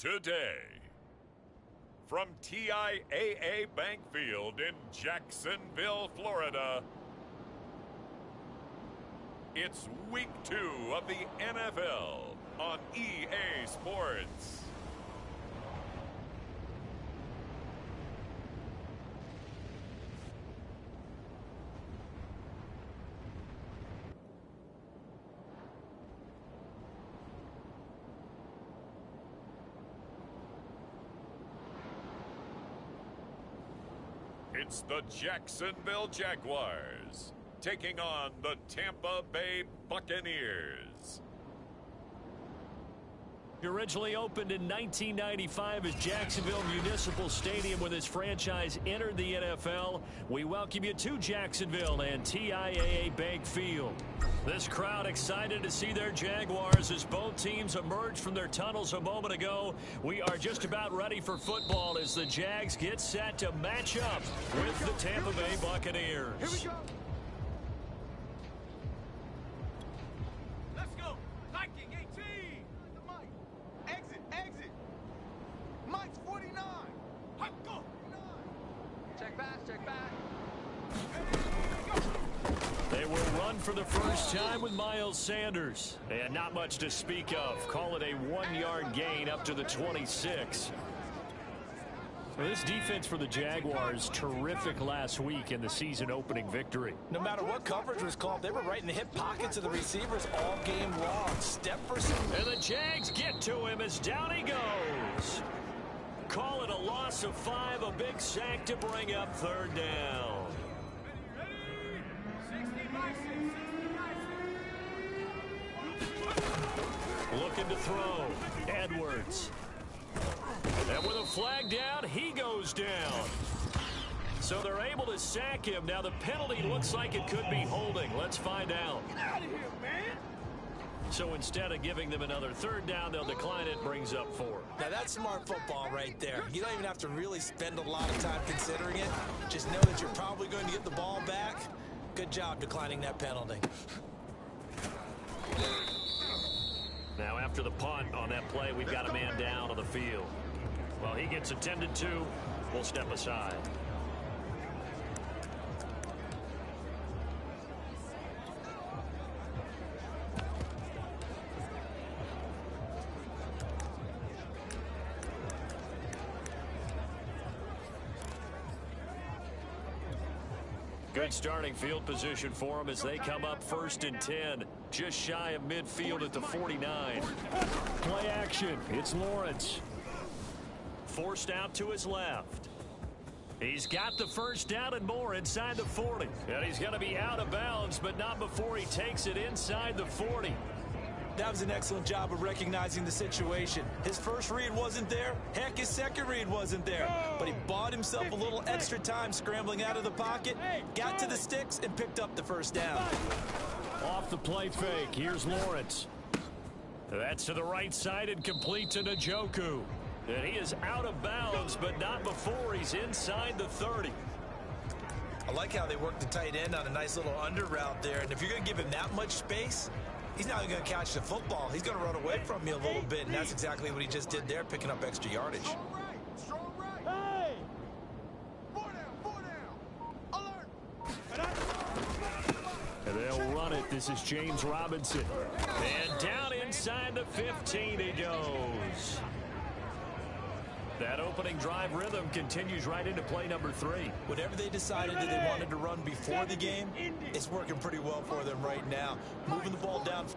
today. From TIAA Bank Field in Jacksonville, Florida, it's Week 2 of the NFL on EA Sports. It's the Jacksonville Jaguars taking on the Tampa Bay Buccaneers. It originally opened in 1995 as Jacksonville Municipal Stadium when this franchise entered the NFL. We welcome you to Jacksonville and TIAA Bank Field. This crowd excited to see their Jaguars as both teams emerged from their tunnels a moment ago. We are just about ready for football as the Jags get set to match up with the Tampa Bay Buccaneers. Here we go. Let's go. Viking 18. Exit. Mike's 49. Hot go. Check back. They will run for the first time with Miles Sanders. And not much to speak of. Call it a 1-yard gain up to the 26. Well, this defense for the Jaguars, terrific last week in the season-opening victory. No matter what coverage was called, they were right in the hip pockets of the receivers all game long. Step for some. And the Jags get to him as down he goes. Call it a loss of 5, a big sack to bring up third down. Looking to throw. Edwards. And with a flag down, he goes down. So they're able to sack him. Now the penalty looks like it could be holding. Let's find out. Get out of here, man. So instead of giving them another third down, they'll decline it. Brings up 4. Now that's smart football right there. You don't even have to really spend a lot of time considering it. Just know that you're probably going to get the ball back. Good job declining that penalty. Now after the punt on that play, we've got a man down on the field. Well, he gets attended to. We'll step aside. Good starting field position for them as they come up 1st and 10. Just shy of midfield at the 49. Play action. It's Lawrence. Forced out to his left. He's got the first down and more inside the 40. And he's going to be out of bounds, but not before he takes it inside the 40. That was an excellent job of recognizing the situation. His first read wasn't there. Heck, his second read wasn't there. But he bought himself a little extra time scrambling out of the pocket, got to the sticks, and picked up the first down. Off the play fake, here's Lawrence. That's to the right side and complete to Njoku. And he is out of bounds, but not before he's inside the 30. I like how they worked the tight end on a nice little under route there. And if you're going to give him that much space, he's not going to catch the football. He's going to run away from you a little bit, and that's exactly what he just did there, picking up extra yardage. Strong right. Hey! 4 down. Alert! And they'll run it. This is James Robinson. And down inside the 15 he goes. That opening drive rhythm continues right into play number 3. Whatever they decided that they wanted to run before the game, it's working pretty well for them right now. Moving the ball down.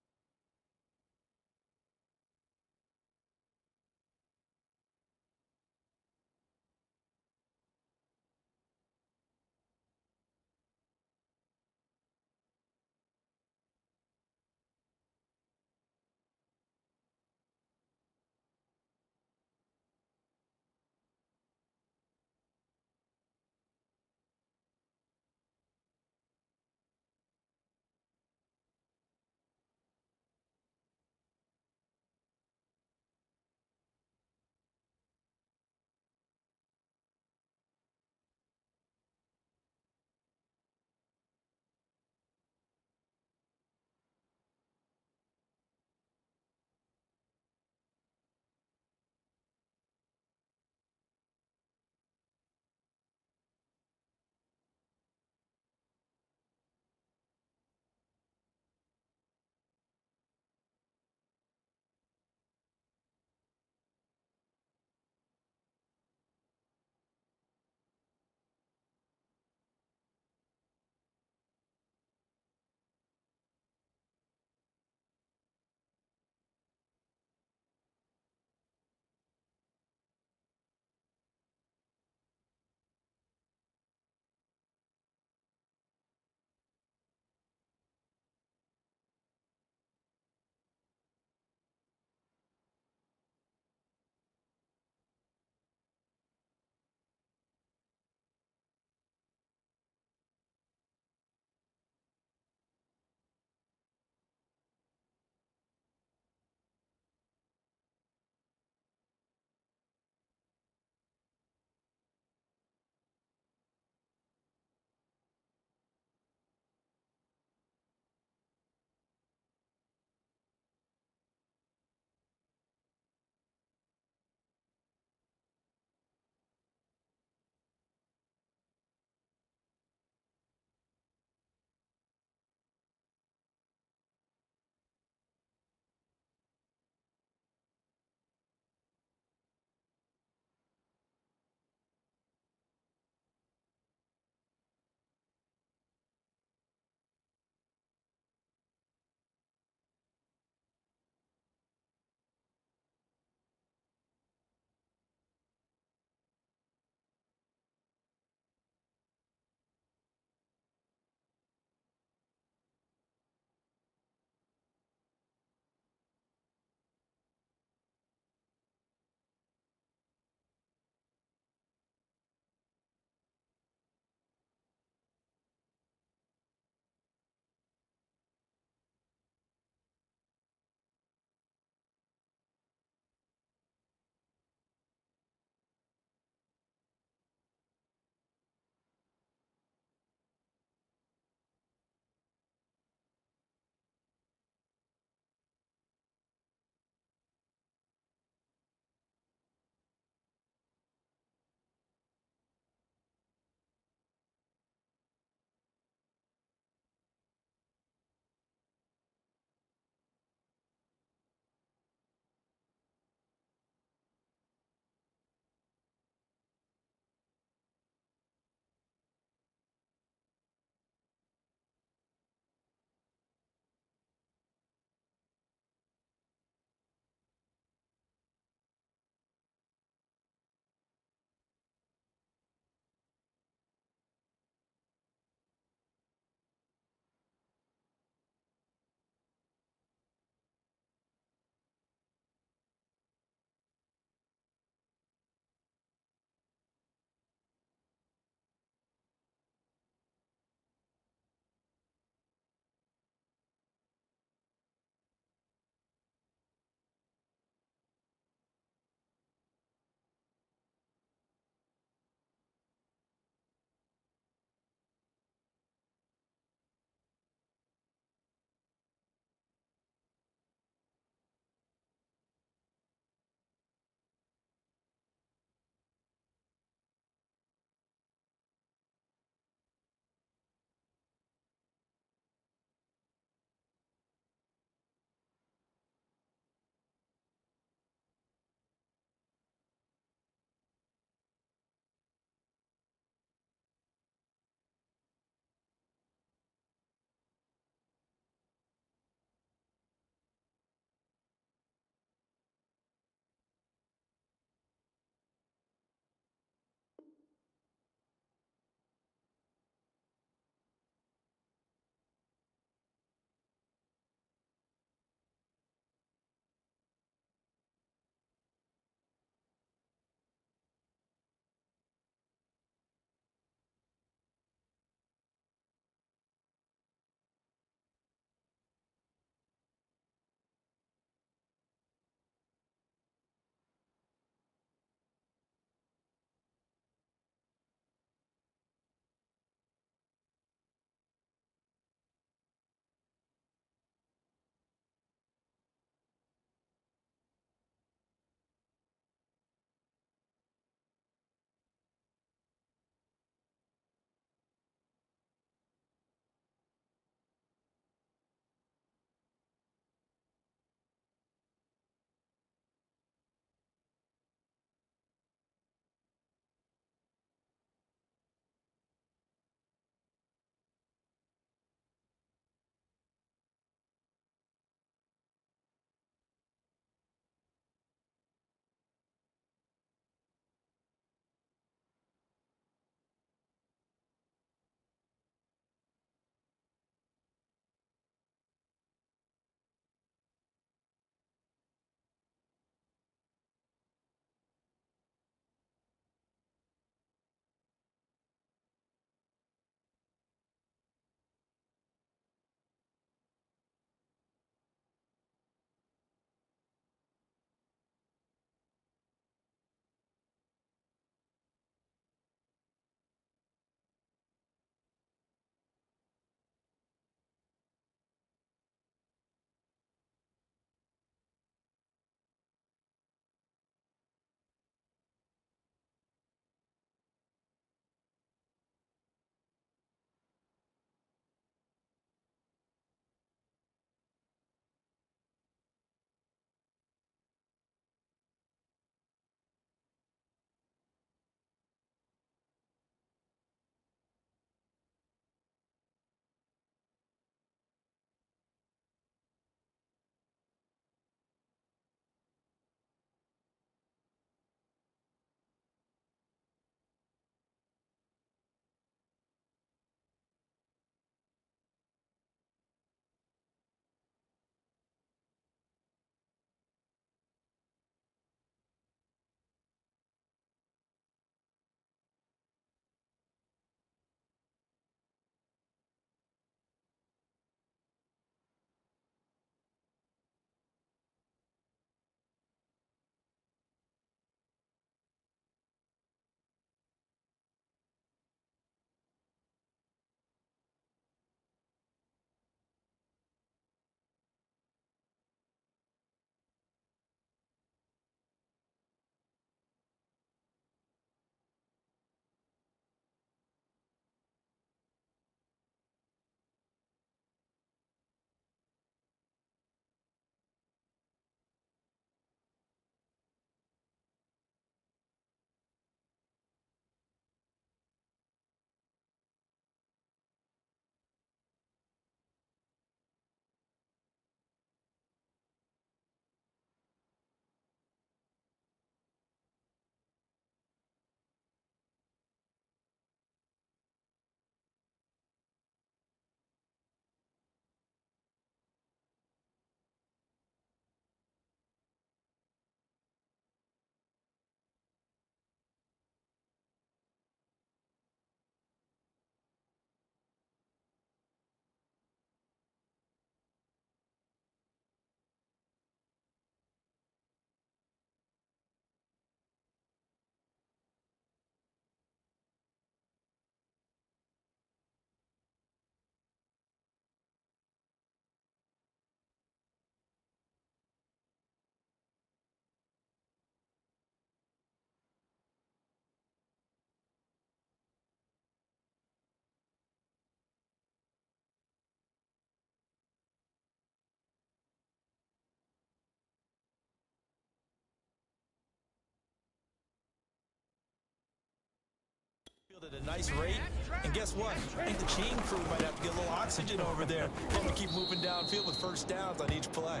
At a nice rate, and guess what? I think the chain crew might have to get a little oxygen over there. Have to keep moving downfield with first downs on each play.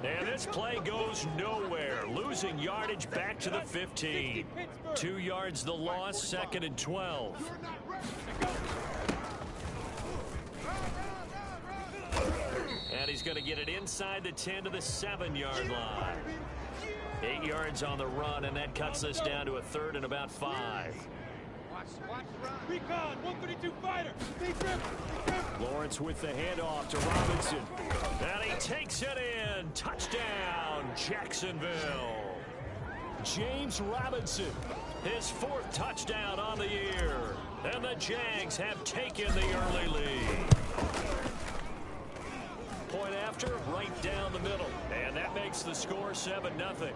And this play goes nowhere. Losing yardage back to the 15. 2 yards the loss, 2nd and 12. And he's going to get it inside the 10 to the 7-yard line. 8 yards on the run, and that cuts this down to a 3rd and about 5. Recon, 132 fighter. Lawrence with the handoff to Robinson. And he takes it in. Touchdown, Jacksonville. James Robinson, his 4th touchdown on the year. And the Jags have taken the early lead. Point after, right down the middle. And that makes the score 7-0.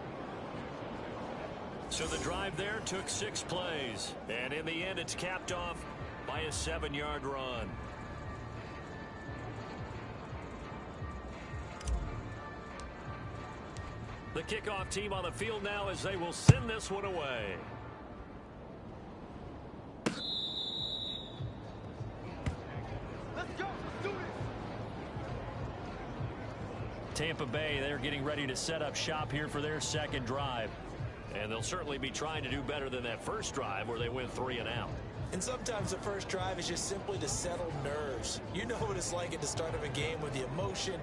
So the drive there took 6 plays. And in the end, it's capped off by a 7-yard run. The kickoff team on the field now as they will send this one away. Let's go. Let's do this. Tampa Bay, they're getting ready to set up shop here for their 2nd drive. And they'll certainly be trying to do better than that first drive where they went 3 and out. And sometimes the first drive is just simply to settle nerves. You know what it's like at the start of a game with the emotion.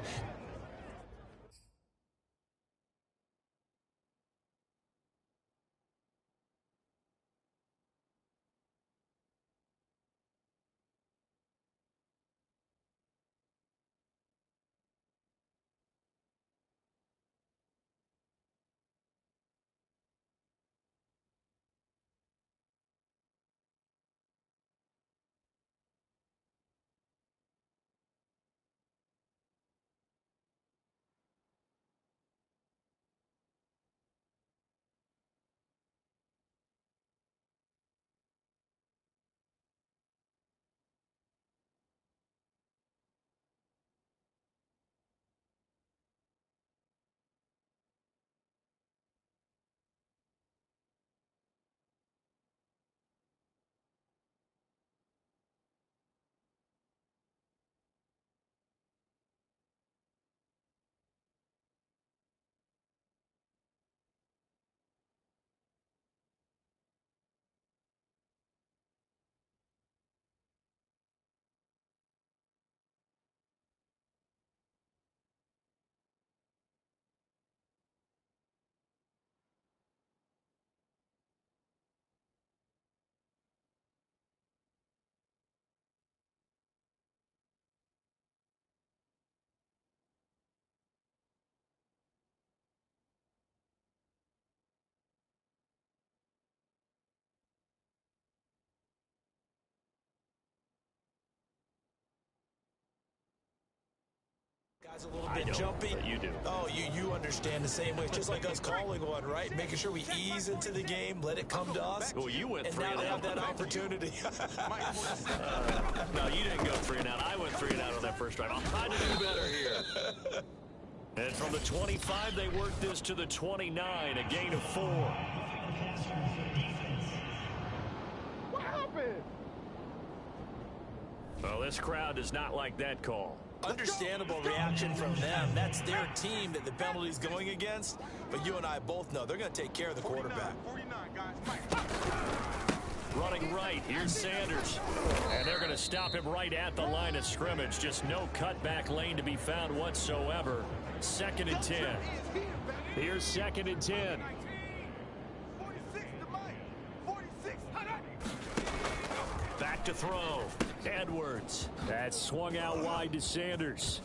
Guys, a little bit jumpy. You do. Oh, you understand the same way. It's just like us calling one, right? Making sure we ease into the game, let it come to us. Well, you went and 3 now and they out. have that opportunity. No, you didn't go 3 and out. I went 3 and out on that first drive. I'll try to do better here. And from the 25, they work this to the 29, a gain of 4. What happened? Well, this crowd does not like that call. Understandable reaction from them. That's their team that the penalty's going against. But you and I both know they're going to take care of the quarterback. 49, guys. Running right, here's Sanders. And they're going to stop him right at the line of scrimmage. Just no cutback lane to be found whatsoever. 2nd and 10. Here's 2nd and 10. 46 to Mike. 46. Back to throw. Edwards. That's swung out wide to Sanders.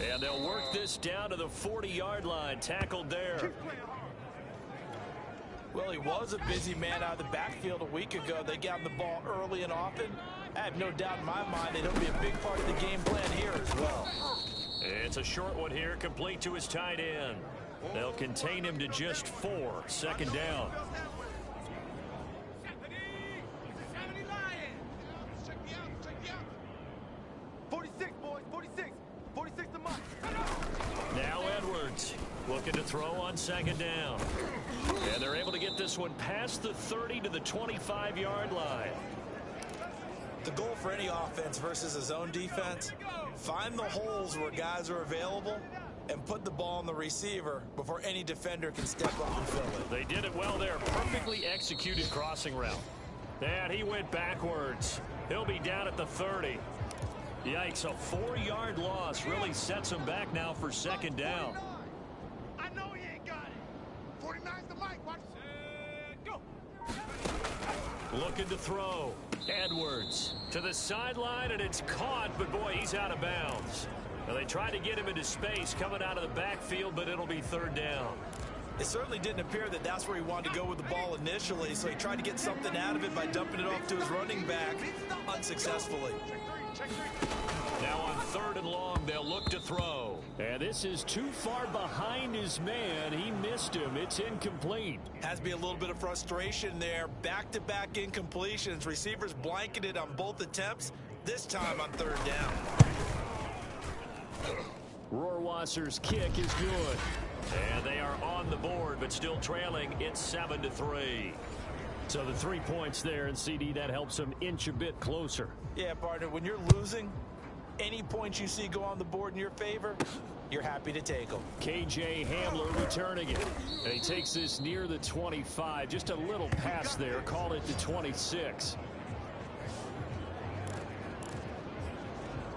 And they'll work this down to the 40-yard line. Tackled there. Well, he was a busy man out of the backfield a week ago. They got him the ball early and often. I have no doubt in my mind that he'll be a big part of the game plan here as well. It's a short one here, complete to his tight end. They'll contain him to just 4. 2nd down. 46, boys. 46. 46 to Mike. Now Edwards looking to throw on 2nd down. And they're able to get this one past the 30 to the 25-yard line. The goal for any offense versus a zone defense, find the holes where guys are available and put the ball on the receiver before any defender can step up and fill it. They did it well there. Perfectly executed crossing route. And he went backwards. He'll be down at the 30. Yikes, a 4-yard loss really sets him back now for second down. I know he ain't got it. 49's the mic. Watch. Go. Looking to throw. Edwards to the sideline, and it's caught, but boy, he's out of bounds. Now, they tried to get him into space coming out of the backfield, but it'll be third down. It certainly didn't appear that that's where he wanted to go with the ball initially, so he tried to get something out of it by dumping it off to his running back unsuccessfully. Now on 3rd and long, they'll look to throw. And this is too far behind his man. He missed him. It's incomplete. Has to be a little bit of frustration there. Back-to-back incompletions. Receivers blanketed on both attempts, this time on 3rd down. Rohrwasser's kick is good. And they are on the board, but still trailing. It's 7-3. So the 3 points there, and CD, that helps them inch a bit closer. Yeah, partner, when you're losing, any points you see go on the board in your favor, you're happy to take them. KJ Hamler returning it. And he takes this near the 25. Just a little pass there. Call it the 26.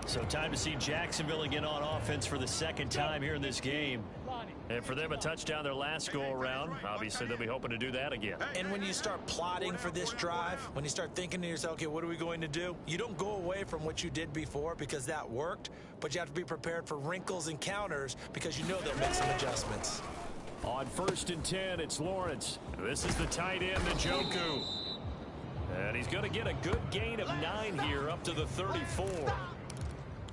So time to see Jacksonville again on offense for the second time here in this game. And for them, a touchdown their last go-around. Obviously, they'll be hoping to do that again. And when you start plotting for this drive, when you start thinking to yourself, okay, what are we going to do? You don't go away from what you did before because that worked, but you have to be prepared for wrinkles and counters because you know they'll make some adjustments. On 1st and 10, it's Lawrence. This is the tight end, Njoku. And he's going to get a good gain of 9 here up to the 34.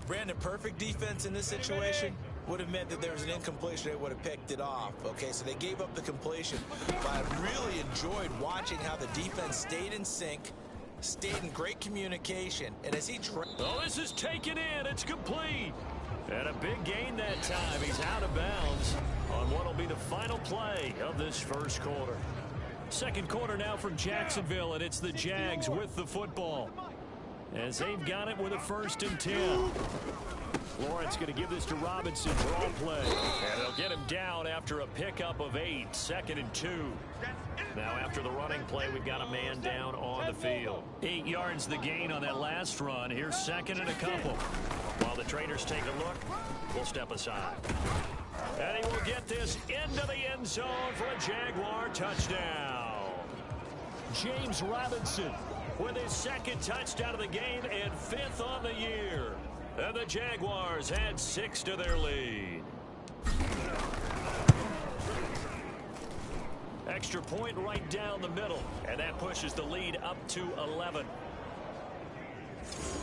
Brandon, perfect defense in this situation would have meant that there was an incompletion. They would have picked it off. Okay, so they gave up the completion. But I really enjoyed watching how the defense stayed in sync, stayed in great communication. And as he... Oh, this is taken in. It's complete. And a big gain that time. He's out of bounds on what will be the final play of this first quarter. Second quarter now from Jacksonville, and it's the Jags with the football, as they've got it with a 1st and 10. Lawrence going to give this to Robinson. Draw play. And they'll get him down after a pickup of 8. 2nd and 2. Now after the running play, we've got a man down on the field. 8 yards the gain on that last run. Here's 2nd and a couple. While the traders take a look, we'll step aside. And he will get this into the end zone for a Jaguar touchdown. James Robinson with his 2nd touchdown of the game and 5th on the year. And the Jaguars add 6 to their lead. Extra point right down the middle, and that pushes the lead up to 11.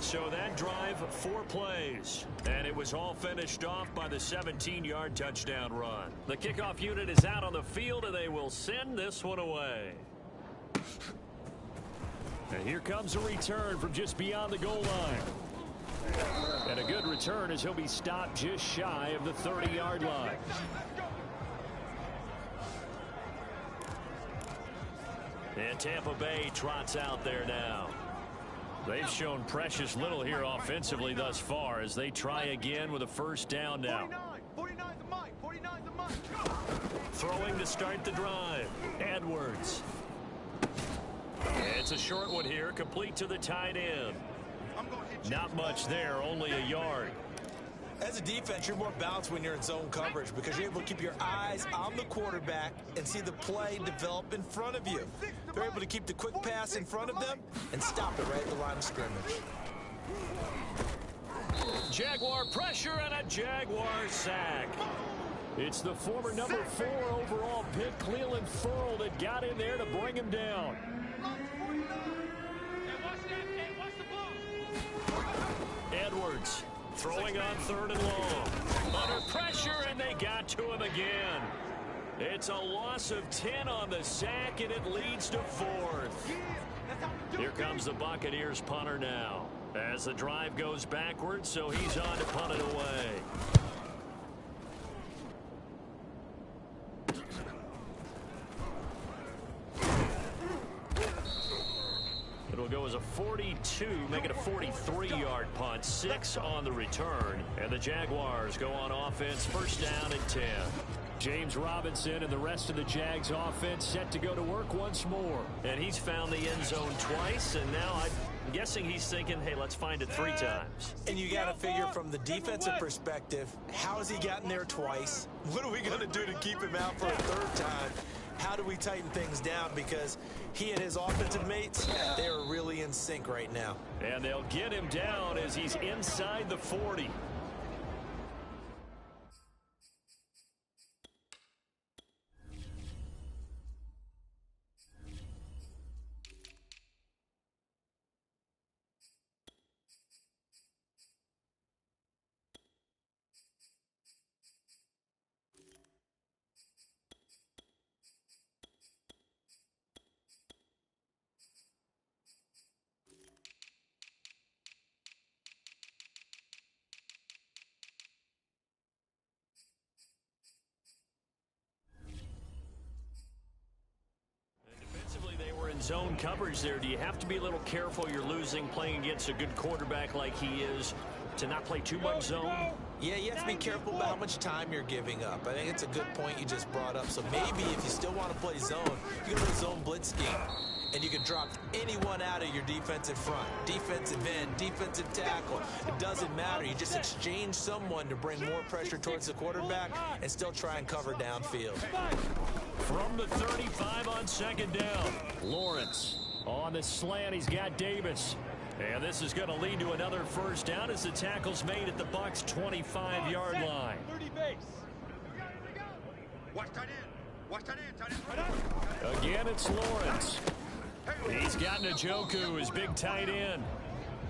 So that drive, 4 plays, and it was all finished off by the 17-yard touchdown run. The kickoff unit is out on the field, and they will send this one away. And here comes a return from just beyond the goal line. And a good return as he'll be stopped just shy of the 30-yard line. And Tampa Bay trots out there now. They've shown precious little here offensively thus far as they try again with a 1st down now. 49's the mic. 49's the mic. Throwing to start the drive. Edwards. It's a short one here, complete to the tight end. Not much there, only a yard. As a defense, you're more balanced when you're in zone coverage because you're able to keep your eyes on the quarterback and see the play develop in front of you. They're able to keep the quick pass in front of them and stop it right at the line of scrimmage. Jaguar pressure and a Jaguar sack. It's the former number 4 overall pick, Cleveland Furl, that got in there to bring him down. Edwards throwing on 3rd and long. Under pressure, and they got to him again. It's a loss of 10 on the sack, and it leads to 4th. Here comes the Buccaneers punter now, as the drive goes backwards, so he's on to punt it away. It'll go as a 42, make it a 43-yard punt, 6 on the return, and the Jaguars go on offense, first down and 10. James Robinson and the rest of the Jags offense set to go to work once more, and he's found the end zone twice, and now I'm guessing he's thinking, hey, let's find it 3 times. And you got to figure from the defensive perspective, how has he gotten there twice? What are we going to do to keep him out for a 3rd time? How do we tighten things down? Because he and his offensive mates, they are really in sync right now. And they'll get him down as he's inside the 40. Zone coverage there. Do you have to be a little careful? You're losing playing against a good quarterback like he is to not play too much zone? Yeah, you have to be careful about how much time you're giving up. I think it's a good point you just brought up. So maybe if you still want to play zone, you can play zone blitz scheme. And you can drop anyone out of your defensive front, defensive end, defensive tackle. It doesn't matter. You just exchange someone to bring more pressure towards the quarterback and still try and cover downfield. From the 35 on 2nd down, Lawrence on the slant. He's got Davis. And this is going to lead to another first down as the tackle's made at the Bucs' 25-yard line. 30 base. Watch tight end. Watch tight end. Again, it's Lawrence. He's got Njoku, his big tight end.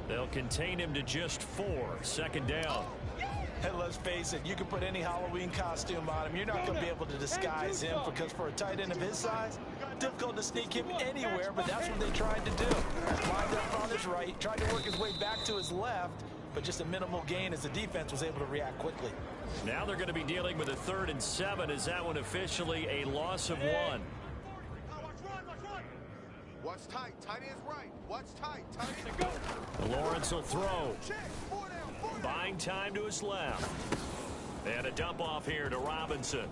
They'll contain him to just 4. 2nd down. And let's face it, you can put any Halloween costume on him. You're not going to be able to disguise him because for a tight end of his size, difficult to sneak him anywhere, but that's what they tried to do. Lined up on his right, tried to work his way back to his left, but just a minimal gain as the defense was able to react quickly. Now they're going to be dealing with a 3rd and 7. Is that one officially a loss of 1? Watch tight. Tight end's right. Watch tight. Tight end. Go. Lawrence will throw. Buying time to his left. And a dump off here to Robinson.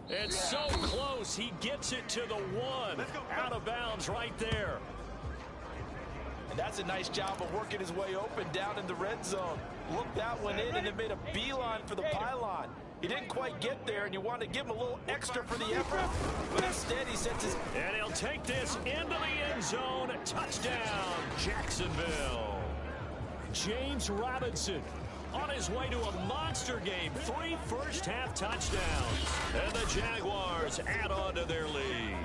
It's so close. He gets it to the 1. Out of bounds right there. And that's a nice job of working his way open down in the red zone. Looked that one in and then made a beeline for the pylon. He didn't quite get there, and you want to give him a little extra for the effort. But instead, he sets his... And he'll take this into the end zone. Touchdown, Jacksonville. James Robinson on his way to a monster game. 3 first-half touchdowns. And the Jaguars add on to their lead.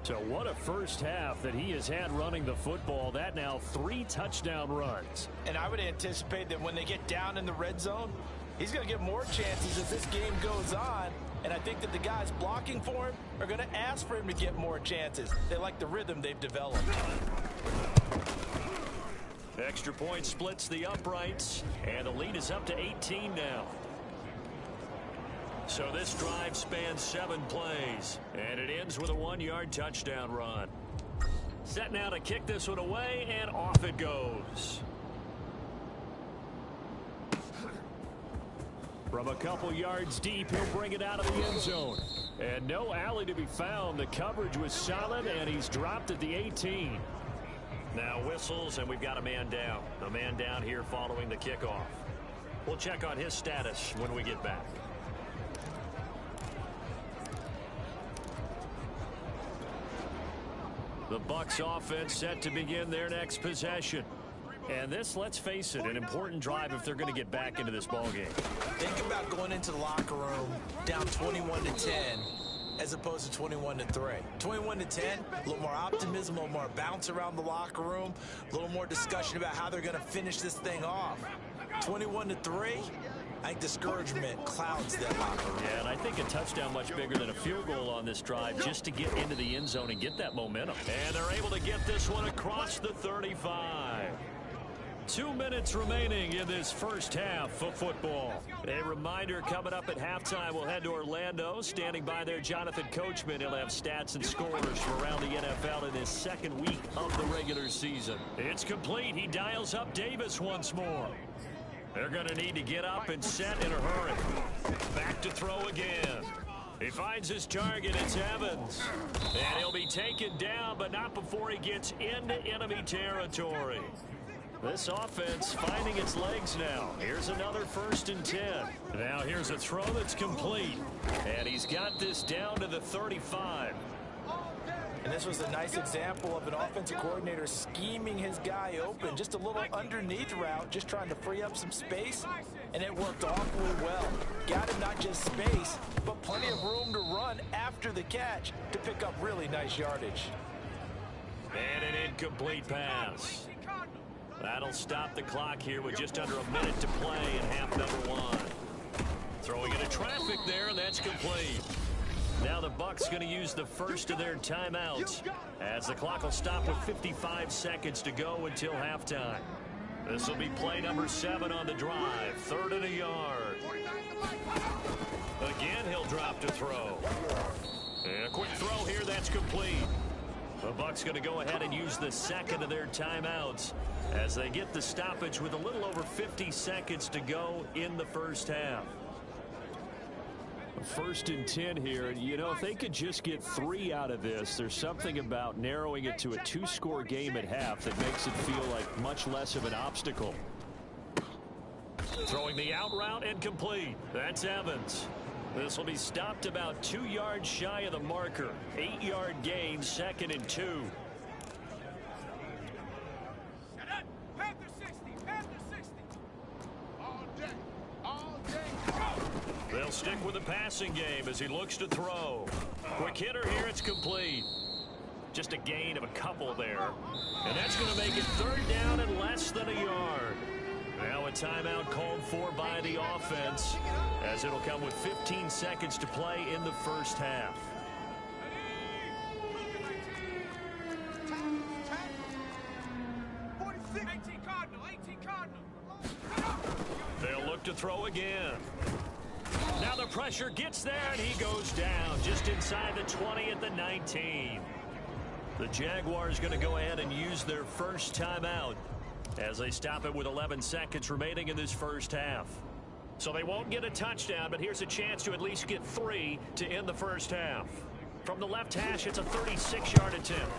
So what a first half that he has had running the football. That now 3 touchdown runs. And I would anticipate that when they get down in the red zone, he's going to get more chances as this game goes on. And I think that the guys blocking for him are going to ask for him to get more chances. They like the rhythm they've developed. Extra point splits the uprights, and the lead is up to 18 now. So this drive spans 7 plays, and it ends with a 1-yard touchdown run. Set now to kick this one away, and off it goes. From a couple yards deep, he'll bring it out of the end zone. And no alley to be found. The coverage was solid, and he's dropped at the 18. Now whistles, and we've got a man down. A man down here following the kickoff. We'll check on his status when we get back. The Bucs offense set to begin their next possession. And this, let's face it, an important drive if they're going to get back into this ballgame. Think about going into the locker room down 21-10 as opposed to 21-3. 21-10, a little more optimism, a little more bounce around the locker room, a little more discussion about how they're going to finish this thing off. 21-3, I think discouragement clouds that locker room. Yeah, and I think a touchdown much bigger than a field goal on this drive just to get into the end zone and get that momentum. And they're able to get this one across the 35. 2 minutes remaining in this first half of football. A reminder, coming up at halftime, we'll head to Orlando. Standing by there, Jonathan Coachman. He'll have stats and scores from around the NFL in his second week of the regular season. It's complete. He dials up Davis once more. They're going to need to get up and set in a hurry. Back to throw again. He finds his target. It's Evans. And he'll be taken down, but not before he gets into enemy territory. This offense finding its legs now. Here's another 1st and 10. Now here's a throw that's complete. And he's got this down to the 35. And this was a nice example of an offensive coordinator scheming his guy open. Just a little underneath route, just trying to free up some space. And it worked awfully well. Got him not just space, but plenty of room to run after the catch to pick up really nice yardage. And an incomplete pass. That'll stop the clock here with just under a minute to play in half number 1. Throwing into traffic there, and that's complete. Now the Bucs going to use the first of their timeouts as the clock will stop with 55 seconds to go until halftime. This will be play number 7 on the drive. 3rd and a yard. Again, he'll drop to throw. And a quick throw here, that's complete. The Bucs going to go ahead and use the second of their timeouts as they get the stoppage with a little over 50 seconds to go in the first half. 1st and 10 here. You know, if they could just get 3 out of this, there's something about narrowing it to a 2-score game at half that makes it feel like much less of an obstacle. Throwing the out route and complete. That's Evans. This will be stopped about 2 yards shy of the marker. 8-yard gain, 2nd and 2. They'll stick with the passing game as he looks to throw. Quick hitter here, it's complete. Just a gain of a couple there. And that's going to make it 3rd down and less than a yard. Now a timeout called for by the offense as it'll come with 15 seconds to play in the first half. They'll look to throw again. Now the pressure gets there, and he goes down just inside the 20 at the 19. The Jaguars going to go ahead and use their first timeout as they stop it with 11 seconds remaining in this first half. So they won't get a touchdown, but here's a chance to at least get 3 to end the first half. From the left hash, it's a 36-yard attempt.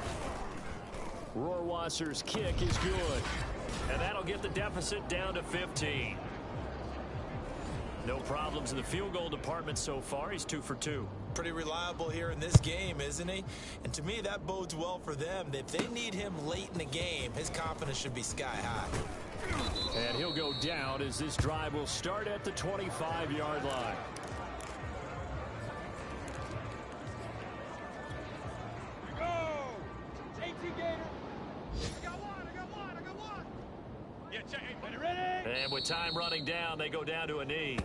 Rohrwasser's kick is good. And that'll get the deficit down to 15. No problems in the field goal department so far. He's 2 for 2. Pretty reliable here in this game, isn't he? And to me, that bodes well for them. If they need him late in the game, his confidence should be sky high. And he'll go down as this drive will start at the 25-yard line. And with time running down, they go down to a knee.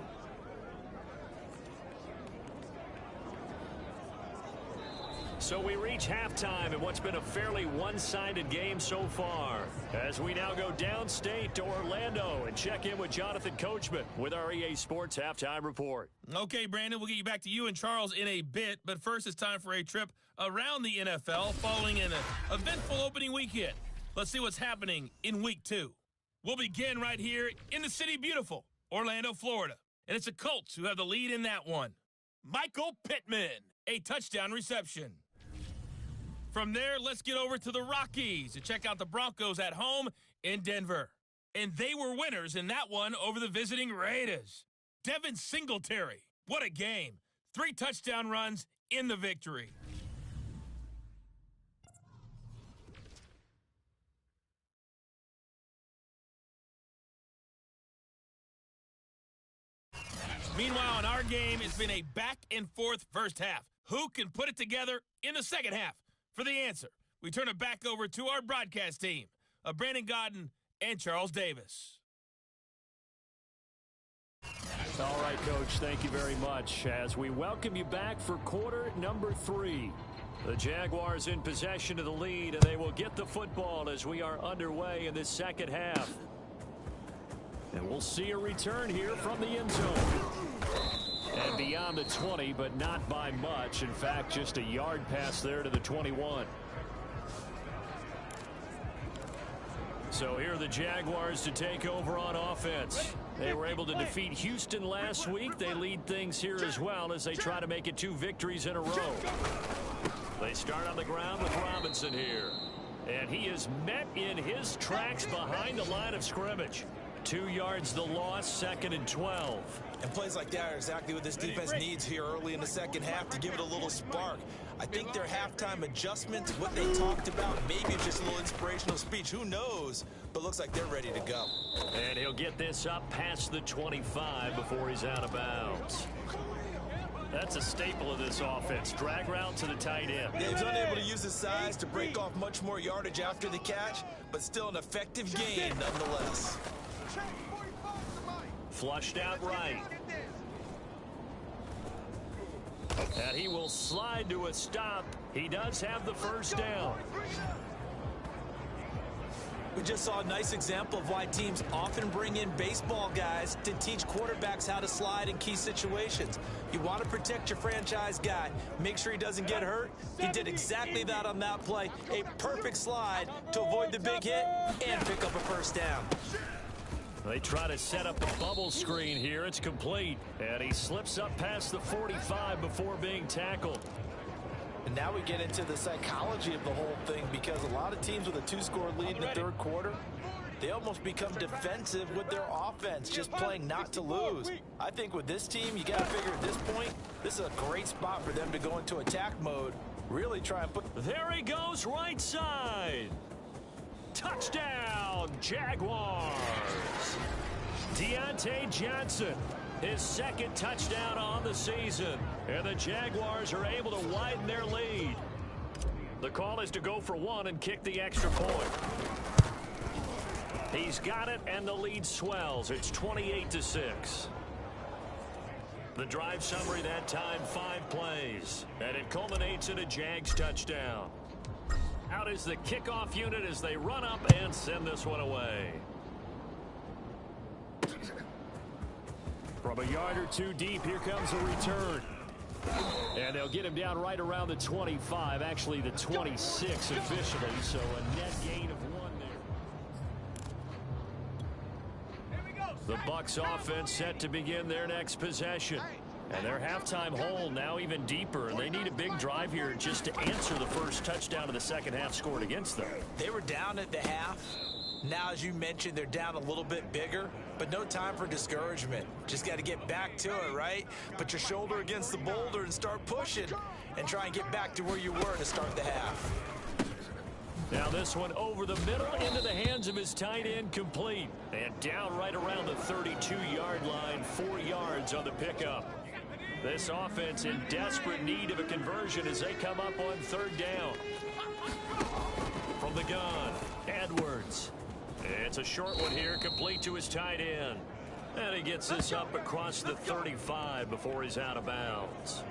So we reach halftime in what's been a fairly one-sided game so far, as we now go downstate to Orlando and check in with Jonathan Coachman with our EA Sports Halftime Report. Okay, Brandon, we'll get you back to you and Charles in a bit, but first it's time for a trip around the NFL following an eventful opening weekend. Let's see what's happening in Week 2. We'll begin right here in the city beautiful, Orlando, Florida. And it's the Colts who have the lead in that one. Michael Pittman, a touchdown reception. From there, let's get over to the Rockies to check out the Broncos at home in Denver. And they were winners in that one over the visiting Raiders. Devin Singletary, what a game. 3 touchdown runs in the victory. Meanwhile, in our game, it's been a back-and-forth first half. Who can put it together in the second half? For the answer, we turn it back over to our broadcast team of Brandon Godden and Charles Davis. All right, Coach, thank you very much as we welcome you back for quarter number 3. The Jaguars in possession of the lead, and they will get the football as we are underway in this second half. And we'll see a return here from the end zone. And beyond the 20, but not by much. In fact, just a yard pass there to the 21. So here are the Jaguars to take over on offense. They were able to defeat Houston last week. They lead things here as well as they try to make it 2 victories in a row. They start on the ground with Robinson here. And he is met in his tracks behind the line of scrimmage. 2 yards the loss, 2nd and 12. And plays like that are exactly what this defense needs here early in the second half to give it a little spark. I think their halftime adjustments, what they talked about, maybe just a little inspirational speech. Who knows? But looks like they're ready to go. And he'll get this up past the 25 before he's out of bounds. That's a staple of this offense. Drag route to the tight end. Yeah, he's unable to use his size to break off much more yardage after the catch, but still an effective gain nonetheless. Flushed out right. And he will slide to a stop. He does have the first down. We just saw a nice example of why teams often bring in baseball guys to teach quarterbacks how to slide in key situations. You want to protect your franchise guy. Make sure he doesn't get hurt. He did exactly that on that play. A perfect slide to avoid the big hit and pick up a first down. They try to set up a bubble screen here. It's complete. And he slips up past the 45 before being tackled. And now we get into the psychology of the whole thing, because a lot of teams with a 2-score lead in the third quarter, they almost become defensive with their offense, just playing not to lose. I think with this team, you got to figure at this point, this is a great spot for them to go into attack mode, really try and put... There he goes, right side. Touchdown, Jaguars. Deontay Johnson, his 2nd touchdown on the season. And the Jaguars are able to widen their lead. The call is to go for 1 and kick the extra point. He's got it, and the lead swells. It's 28-6. The drive summary that time, 5 plays. And it culminates in a Jags touchdown. Out is the kickoff unit as they run up and send this one away. From a yard or 2 deep, here comes a return. And they'll get him down right around the 25, actually the 26 officially, so a net gain of 1 there. The Bucs offense set to begin their next possession. And their halftime hole now even deeper, and they need a big drive here just to answer the first touchdown of the second half scored against them. They were down at the half. Now, as you mentioned, they're down a little bit bigger, but no time for discouragement. Just got to get back to it, right? Put your shoulder against the boulder and start pushing and try and get back to where you were to start the half. Now this one over the middle into the hands of his tight end, complete. And down right around the 32-yard line, 4 yards on the pickup. This offense in desperate need of a conversion as they come up on 3rd down. From the gun, Edwards. It's a short one here, complete to his tight end. And he gets this up across the 35 before he's out of bounds.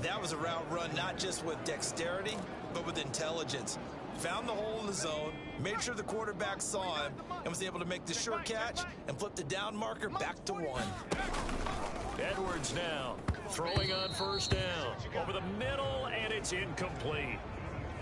That was a route run not just with dexterity, but with intelligence. Found the hole in the zone, made sure the quarterback saw him, and was able to make the sure catch and flip the down marker back to 1. Edwards now throwing on 1st down. Over the middle, and it's incomplete.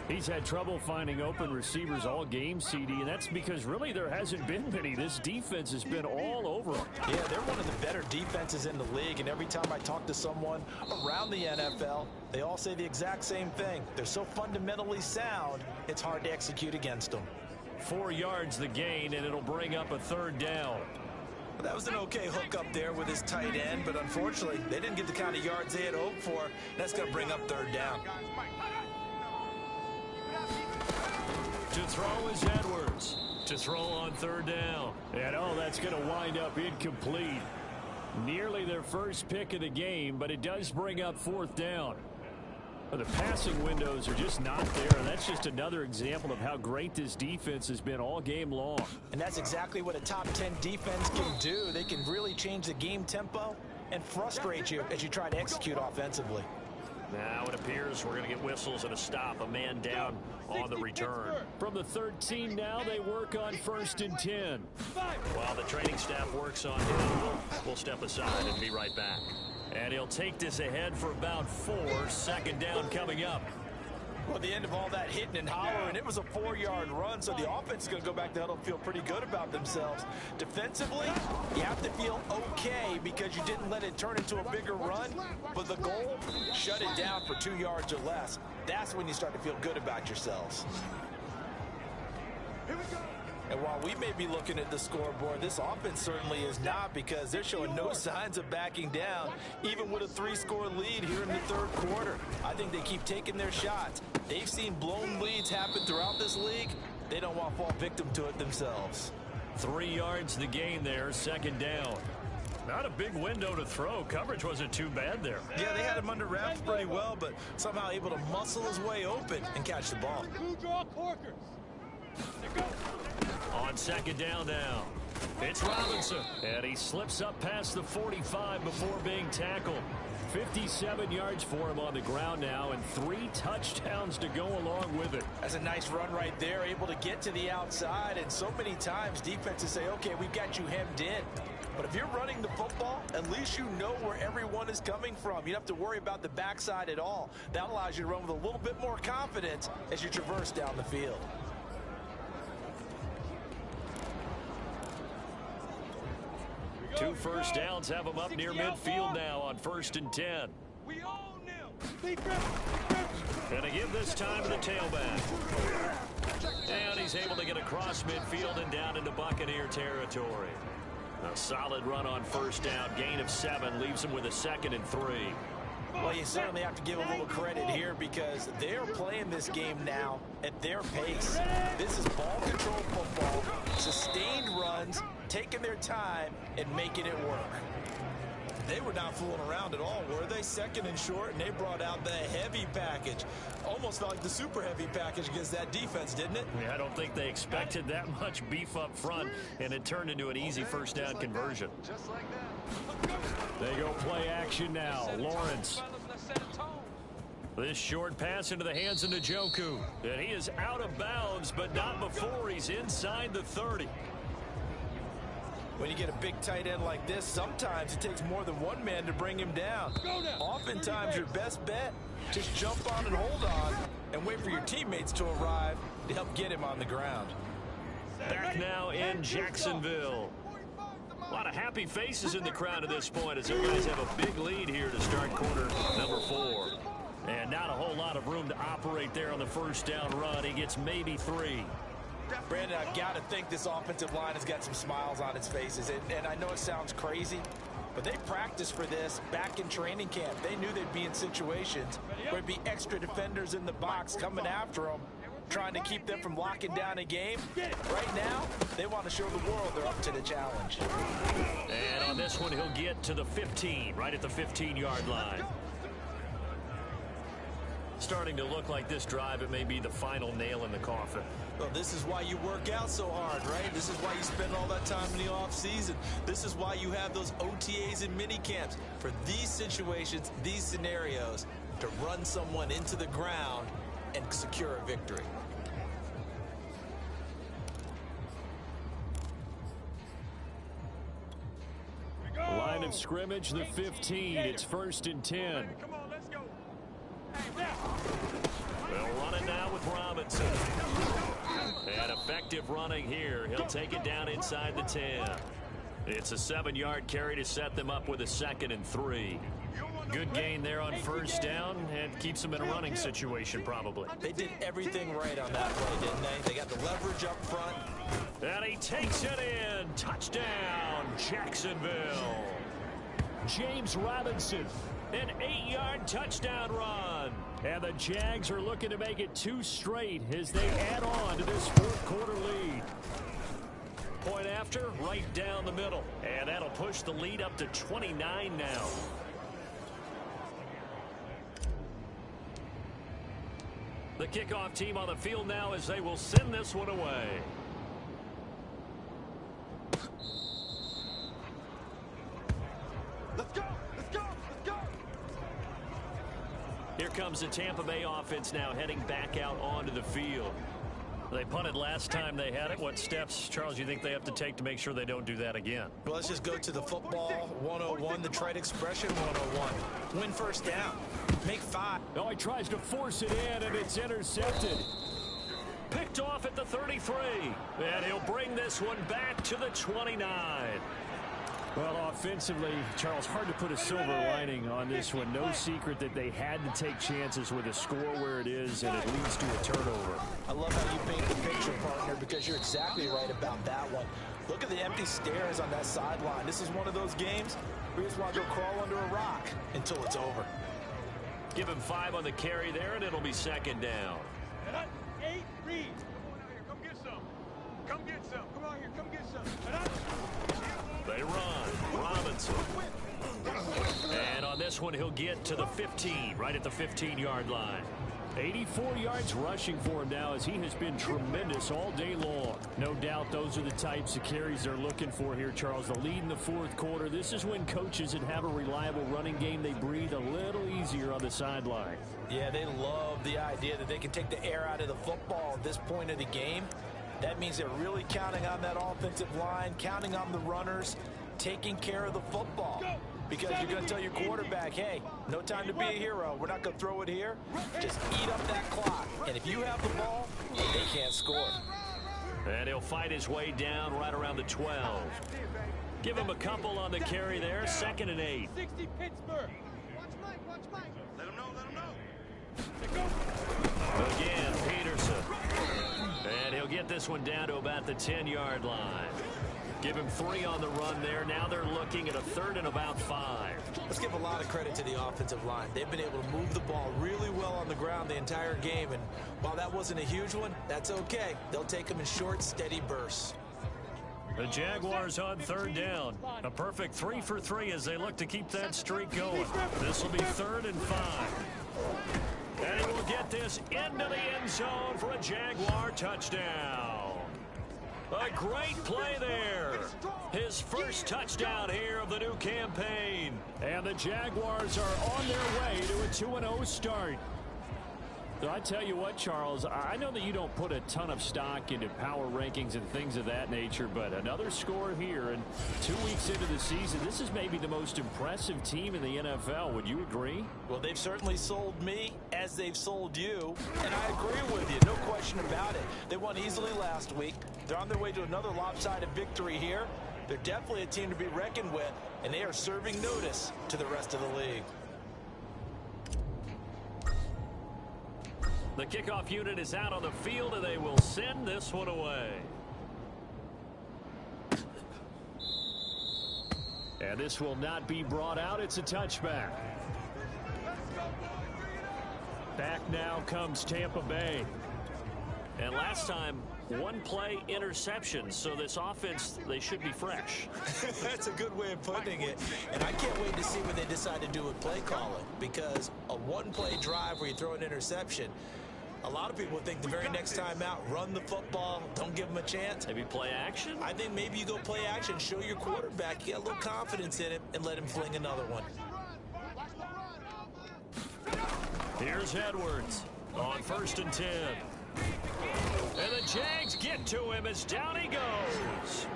He's had trouble finding open receivers all game, CD, and that's because really there hasn't been many. This defense has been all over them. Yeah, they're one of the better defenses in the league, and every time I talk to someone around the NFL, they all say the exact same thing. They're so fundamentally sound, it's hard to execute against them. 4 yards the gain, and it'll bring up a 3rd down. Well, that was an okay hook up there with his tight end, but unfortunately, they didn't get the kind of yards they had hoped for. That's going to bring up 3rd down. To throw is Edwards. To throw on 3rd down. And that's going to wind up incomplete. Nearly their first pick of the game, but it does bring up 4th down. But the passing windows are just not there, and that's just another example of how great this defense has been all game long. And that's exactly what a top 10 defense can do. They can really change the game tempo and frustrate you as you try to execute offensively. Now it appears we're going to get whistles and a stop. A man down on the return. From the 13 now, they work on 1st and 10. While the training staff works on him, we'll step aside and be right back. And he'll take this ahead for about 4. 2nd down coming up. Well, at the end of all that hitting and hollering, it was a 4-yard run, so the offense is going to go back to huddle and feel pretty good about themselves. Defensively, you have to feel okay because you didn't let it turn into a bigger run, but the goal, shut it down for 2 yards or less. That's when you start to feel good about yourselves. Here we go. And while we may be looking at the scoreboard, this offense certainly is not, because they're showing no signs of backing down, even with a 3-score lead here in the 3rd quarter. I think they keep taking their shots. They've seen blown leads happen throughout this league. They don't want to fall victim to it themselves. 3 yards the gain there, 2nd down. Not a big window to throw. Coverage wasn't too bad there. Yeah, they had him under wraps pretty well, but somehow able to muscle his way open and catch the ball. Two draw corkers. Go. On 2nd down now, it's Robinson. And he slips up past the 45 before being tackled. 57 yards for him on the ground now, and 3 touchdowns to go along with it. That's a nice run right there, able to get to the outside, and so many times defenses say, okay, we've got you hemmed in. But if you're running the football, at least you know where everyone is coming from. You don't have to worry about the backside at all. That allows you to run with a little bit more confidence as you traverse down the field. Two first downs have them up near midfield now on 1st and 10. We own them. Gonna give this time to the tailback. And he's able to get across midfield and down into Buccaneer territory. A solid run on 1st down, gain of 7, leaves him with a 2nd and 3. Well, you certainly have to give a little credit here because they're playing this game now at their pace. This is ball control football, sustained runs, taking their time and making it work. They were not fooling around at all, were they? 2nd and short, and they brought out the heavy package. Almost felt like the super heavy package against that defense, didn't it? Yeah, I don't think they expected that much beef up front, and it turned into an easy 1st down conversion. Just like that. They go play action now. Lawrence. This short pass into the hands of Njoku. And he is out of bounds, but not before he's inside the 30. When you get a big tight end like this, sometimes it takes more than one man to bring him down. Oftentimes, your best bet, just jump on and hold on and wait for your teammates to arrive to help get him on the ground. Back now in Jacksonville. A lot of happy faces in the crowd at this point as their guys have a big lead here to start quarter number 4. And not a whole lot of room to operate there on the 1st down run. He gets maybe 3. Brandon, I've got to think this offensive line has got some smiles on its faces. And I know it sounds crazy, but they practiced for this back in training camp. They knew they'd be in situations where there'd be extra defenders in the box coming after them, trying to keep them from locking down a game. Right now, they want to show the world they're up to the challenge. And on this one, he'll get to the 15, right at the 15-yard line. Starting to look like this drive, it may be the final nail in the coffin. Well, this is why you work out so hard, right? This is why you spend all that time in the offseason. This is why you have those OTAs and mini camps. For these situations, these scenarios, to run someone into the ground and secure a victory. Line of scrimmage, the 15. It's 1st and 10. Come on, let's go. They'll run it now with Robinson. And effective running here. He'll take it down inside the 10. It's a 7-yard carry to set them up with a 2nd and 3. Good gain there on 1st down and keeps them in a running situation probably. They did everything right on that play, didn't they? They got the leverage up front. And he takes it in. Touchdown, Jacksonville. James Robinson. An 8-yard touchdown run. And the Jags are looking to make it 2 straight as they add on to this 4th quarter lead. Point after, right down the middle. And that'll push the lead up to 29 now. The kickoff team on the field now as they will send this one away. Let's go. Let's go. Let's go. Here comes the Tampa Bay offense now heading back out onto the field. They punted last time they had it. What steps, Charles, you think they have to take to make sure they don't do that again? Well, let's just go to the football 101, the trite expression 101. Win first down. Make 5. Oh, he tries to force it in, and it's intercepted. Picked off at the 33. And he'll bring this one back to the 29. Well, offensively, Charles, hard to put a silver lining on this one. No secret that they had to take chances with a score where it is, and it leads to a turnover. I love how you paint the picture, partner, because you're exactly right about that one. Look at the empty stares on that sideline. This is one of those games where you just want to go crawl under a rock until it's over. Give him 5 on the carry there, and it'll be second down. 8, read. Come get some. Come get some. Come on here. Come get some. They run. Robinson. And on this one, he'll get to the 15, right at the 15-yard line. 84 yards rushing for him now, as he has been tremendous all day long. No doubt those are the types of carries they're looking for here, Charles. The lead in the fourth quarter. This is when coaches that have a reliable running game, they breathe a little easier on the sideline. Yeah, they love the idea that they can take the air out of the football at this point of the game. That means they're really counting on that offensive line, counting on the runners, taking care of the football. Because you're going to tell your quarterback, hey, no time to be a hero. We're not going to throw it here. Just eat up that clock. And if you have the ball, they can't score. And he'll fight his way down right around the 12. Give him a couple on the carry there. 2nd and 8. 60 Pittsburgh. Watch Mike. Watch Mike. Let him know. Let him know. Again, Peterson. And he'll get this one down to about the 10-yard line. Give him 3 on the run there. Now they're looking at a 3rd and about 5. Let's give a lot of credit to the offensive line. They've been able to move the ball really well on the ground the entire game. And while that wasn't a huge one, that's okay. They'll take them in short, steady bursts. The Jaguars on 3rd down. A perfect 3 for 3 as they look to keep that streak going. This will be 3rd and 5. And he will get this into the end zone for a Jaguar touchdown. A great play there. His first touchdown here of the new campaign. And the Jaguars are on their way to a 2-0 start. So I tell you what, Charles, I know that you don't put a ton of stock into power rankings and things of that nature, but another score here, and 2 weeks into the season, this is maybe the most impressive team in the NFL. Would you agree? Well, they've certainly sold me as they've sold you, and I agree with you, no question about it. They won easily last week. They're on their way to another lopsided victory here. They're definitely a team to be reckoned with, and they are serving notice to the rest of the league. The kickoff unit is out on the field, and they will send this one away. And this will not be brought out. It's a touchback. Back now comes Tampa Bay. And last time, 1 play interception, so this offense, they should be fresh. That's a good way of putting it. And I can't wait to see what they decide to do with play calling, because a 1-play drive where you throw an interception, a lot of people think the very next time out, run the football, don't give them a chance. Maybe play action? I think maybe you go play action, show your quarterback you got a little confidence in him, and let him fling another one. Here's Edwards on 1st and 10. And the Jags get to him as down he goes.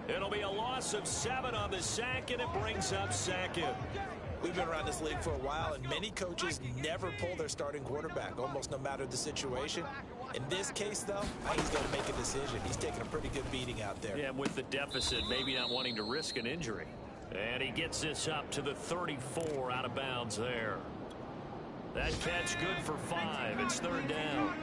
It'll be a loss of 7 on the sack, and it brings up 2nd. We've been around this league for a while, and many coaches never pull their starting quarterback, almost no matter the situation. In this case, though, he's going to make a decision. He's taking a pretty good beating out there. Yeah, with the deficit, maybe not wanting to risk an injury. And he gets this up to the 34 out of bounds there. That catch good for 5. It's 3rd down.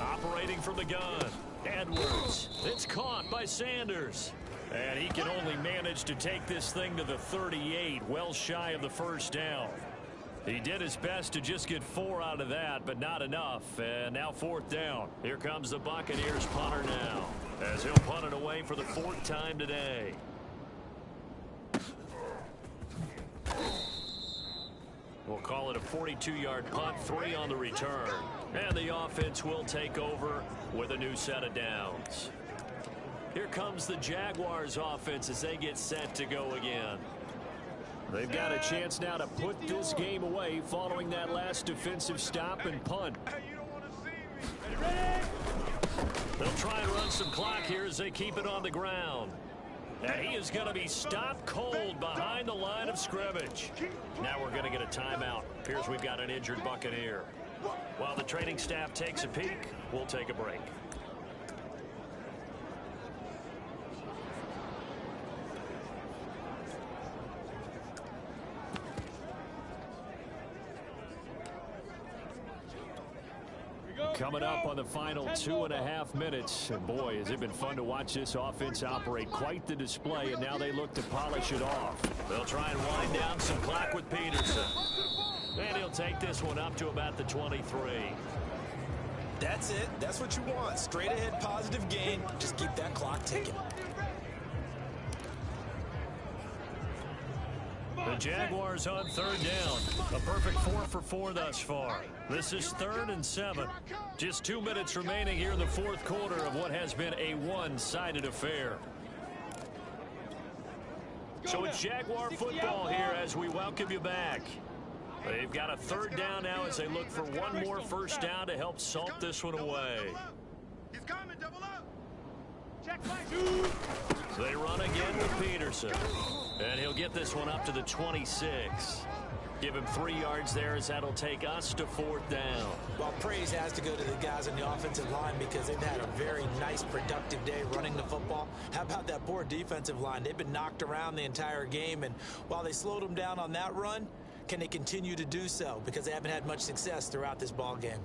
Operating from the gun. Edwards. It's caught by Sanders. And he can only manage to take this thing to the 38, well shy of the 1st down. He did his best to just get 4 out of that, but not enough. And now 4th down. Here comes the Buccaneers punter now, as he'll punt it away for the 4th time today. We'll call it a 42-yard punt, 3 on the return. And the offense will take over with a new set of downs. Here comes the Jaguars offense as they get set to go again. They've got a chance now to put this game away following that last defensive stop and punt. They'll try and run some clock here as they keep it on the ground. And he is going to be stopped cold behind the line of scrimmage. Now we're going to get a timeout. Appears we've got an injured Buccaneer. While the training staff takes a peek, we'll take a break. Coming up on the final 2.5 minutes. And boy, has it been fun to watch this offense operate. Quite the display, and now they look to polish it off. They'll try and wind down some clock with Peterson. And he'll take this one up to about the 23. That's it. That's what you want. Straight ahead positive gain. Just keep that clock ticking. The Jaguars on third down. A perfect 4 for 4 thus far. This is 3rd and 7. Just 2 minutes remaining here in the fourth quarter of what has been a one-sided affair. So it's Jaguar football here as we welcome you back. They've got a third down now as they look for one more first down to help salt this one away. He's coming, double up. They run again with Peterson. And he'll get this one up to the 26. Give him 3 yards there as that'll take us to 4th down. Well, praise has to go to the guys on the offensive line because they've had a very nice, productive day running the football. How about that poor defensive line? They've been knocked around the entire game, and while they slowed them down on that run, can they continue to do so? Because they haven't had much success throughout this ball game.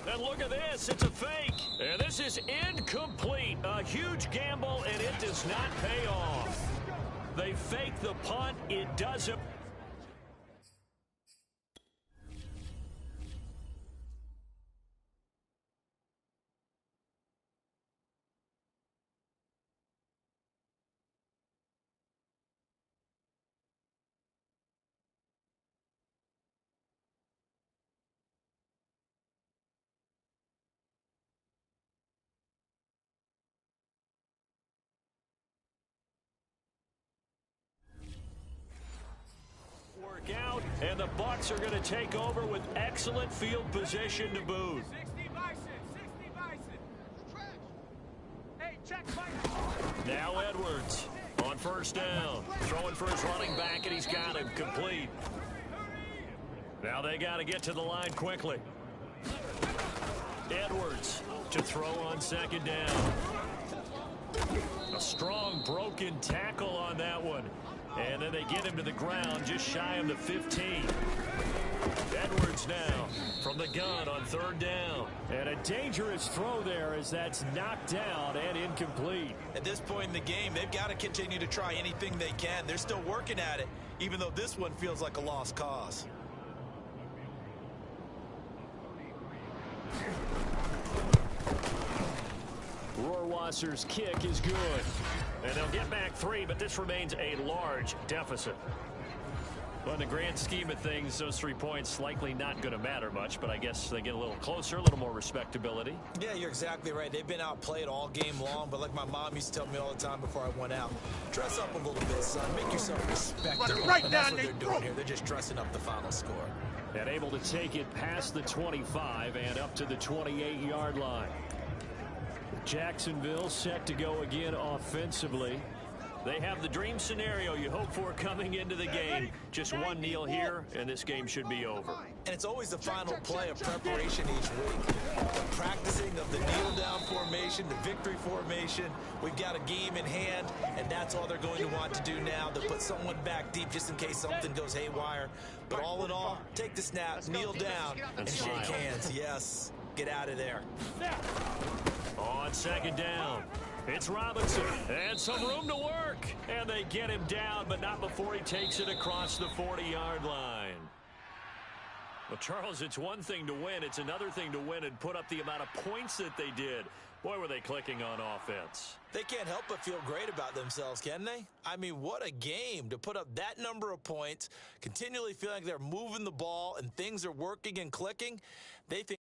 And look at this, it's a fake. And this is incomplete. A huge gamble, and it does not pay off. They fake the punt, it doesn't. Out, and the Bucs are going to take over with excellent field position to boot. 60 Bison, 60 Bison. Hey, check Bison. Now Edwards on first down, throwing for his running back, and he's got him complete. Now they got to get to the line quickly. Edwards to throw on second down. A strong broken tackle on that one. And then they get him to the ground just shy of the 15. Edwards now from the gun on third down. And a dangerous throw there as that's knocked down and incomplete. At this point in the game, they've got to continue to try anything they can. They're still working at it, even though this one feels like a lost cause. Rohrwasser's kick is good. And they'll get back 3, but this remains a large deficit. Well, in the grand scheme of things, those 3 points likely not going to matter much, but I guess they get a little closer, a little more respectability. Yeah, you're exactly right. They've been outplayed all game long, but like my mom used to tell me all the time before I went out, dress up a little bit, son. Make yourself respectable. Right and that's down what they're they doing here. They're just dressing up the final score. And able to take it past the 25 and up to the 28-yard line. Jacksonville set to go again offensively. They have the dream scenario you hope for coming into the game. Just one kneel here, and this game should be over. And it's always the final play of preparation each week. The practicing of the kneel-down formation, the victory formation. We've got a game in hand, and that's all they're going to want to do now. They'll put someone back deep just in case something goes haywire. But all in all, take the snap, kneel down, and shake hands. Yes, get out of there. On second down, it's Robinson, and some room to work. And they get him down, but not before he takes it across the 40-yard line. Well, Charles, it's one thing to win. It's another thing to win and put up the amount of points that they did. Boy, were they clicking on offense. They can't help but feel great about themselves, can they? I mean, what a game to put up that number of points, continually feeling like they're moving the ball and things are working and clicking. They think